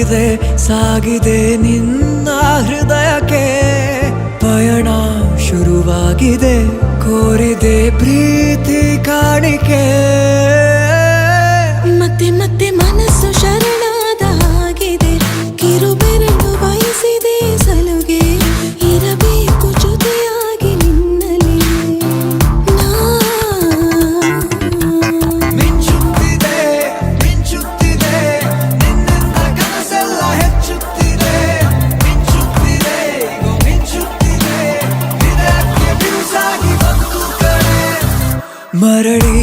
ಸಾಗಿದೆ ಸಾಗಿದೆ ನಿನ್ನ ಹೃದಯಕ್ಕೆ ಪಯಣ ಶುರುವಾಗಿದೆ ಕೋರಿದೆ ಪ್ರೀತಿ ಕಾಣಿಕೆ ಮತ್ತೆ ಮತ್ತೆ ಮನಸ್ಸು ಶರಣಾದ ಹಾಗಿದೆ ಕಿರುಬೆರಳು ಬಯಸಿದೆ ಸಲುಗೆ ಇರಬೇಕು ಜೊತೆಯಾಗಿ ನಿನ್ನಲ್ಲಿ ಮಿಂಚುತ್ತಿದೆ ಮಿಂಚುತ್ತಿದೆ ನಿನ್ನಿಂದ ಕನಸೆಲ್ಲ ಹೆಚ್ಚುತ್ತಿದೆ ಮಿಂಚುತ್ತಿದೆ ಮಿಂಚುತ್ತಿದೆ ಹೃದಯಕ್ಕೆ ಬಿರುಸಾಗಿ ಬಂತು ಕಡೆ ಮರಳಿ